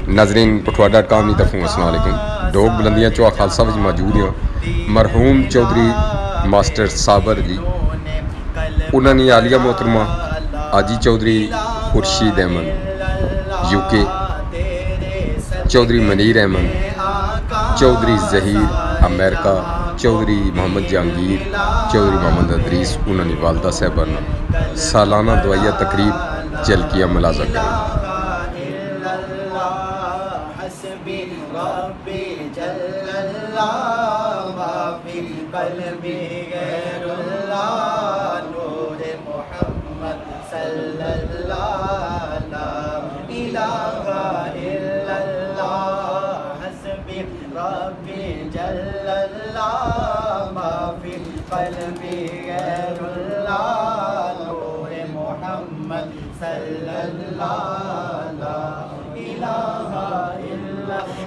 ناظرین پٹھوا.com کی طرفوں السلام علیکم. ڈوگ بلندیاں چوہا خالصہ وچ موجود ہیں. مرحوم چودھری ماسٹر صابر جی انہوں نے عالیہ محترمہ آجی چودھری خورشید احمد یو کے، چودھری منیر احمد، چودھری ظہیر امریکہ، چودھری محمد جہانگیر، چودھری محمد ادریس انہوں نے والدہ صاحبانہ سالانہ دعائیہ تقریب جلکیہ ملاحظہ کریں.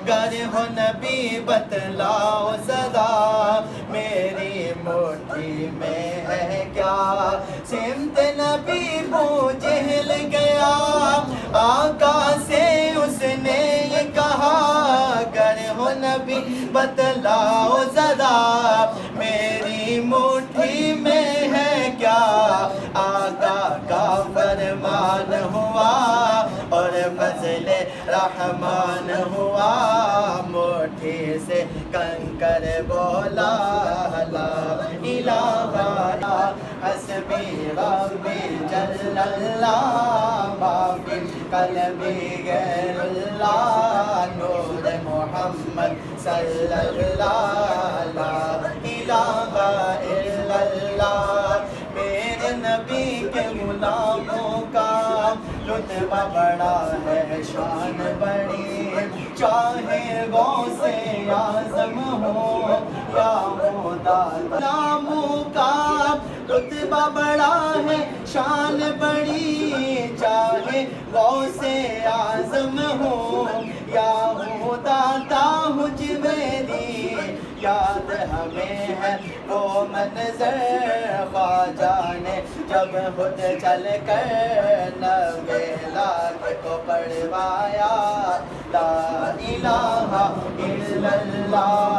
گر ہو نبی بتلاؤ صدا میری مٹھی میں ہے کیا، سمت نبی ابو جہل گیا آقا سے اس نے یہ کہا، گر ہو نبی بتلاؤ صدا میری مٹھی میں ہے کیا، آقا کا فرمان ہوا اور فضل رحمان ہوا، مٹھی سے کنکر بولا لا الہ الا حسبی ربی جل اللہ ما فی قلبی غیر اللہ، نور محمد صلی اللہ لا الہ الا اللہ. میرے نبی کے غلاموں کا رتبہ بڑا ہے شان بڑی، چاہے غوث اعظم ہو یا خدا، غلاموں کا رتبہ بڑا ہے شان بڑی، چاہے غوث اعظم ہو یا خدا تاج میری، یاد ہمیں ہے وہ منظر خواجہ نے جب خود چل کر 90 لاکھ کو پڑھوایا، لا الہ الا اللہ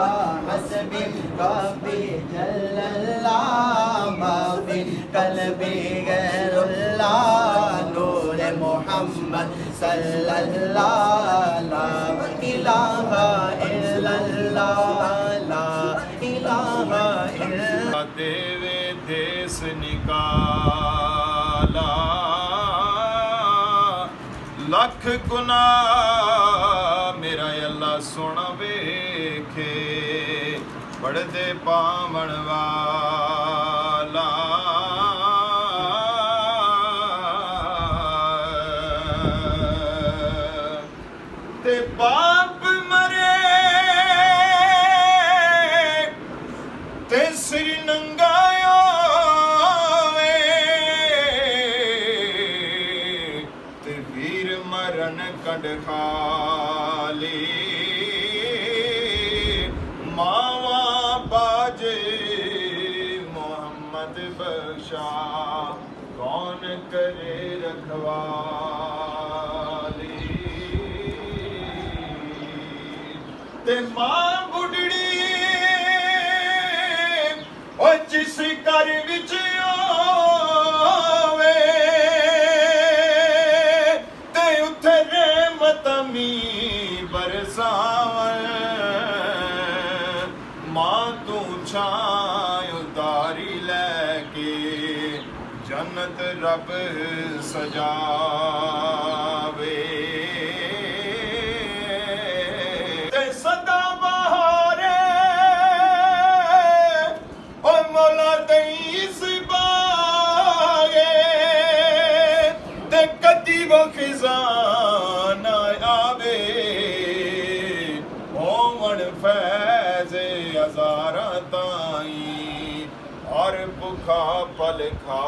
حسبی ربی جل اللہ ما فی قلبی غیر اللہ، نور محمد صلی اللہ لا الہ الا اللہ لا الہ الا دیوے دیس نکالا، لکھ گناہ میرا اللہ سونا ویکھے، پڑھدے پاون والا تے باپ مرے تے سر ننگا تے ویر مرن کنڈ خالی، ماواں باجے محمد بخشا کون کرے رکھوالی، تے ماں بڑھڑی او جس گھر وچ آوے تے اتھے رحمت می برساون، ماں تو چھائیں اتاری لے کے جنت رب سجاوے، تے صدا بہارے او مولا تئیس باغے، تے کدی وہ خزان آوے، ہون فیض ہزاراں تائیں اور بکھا پل کھا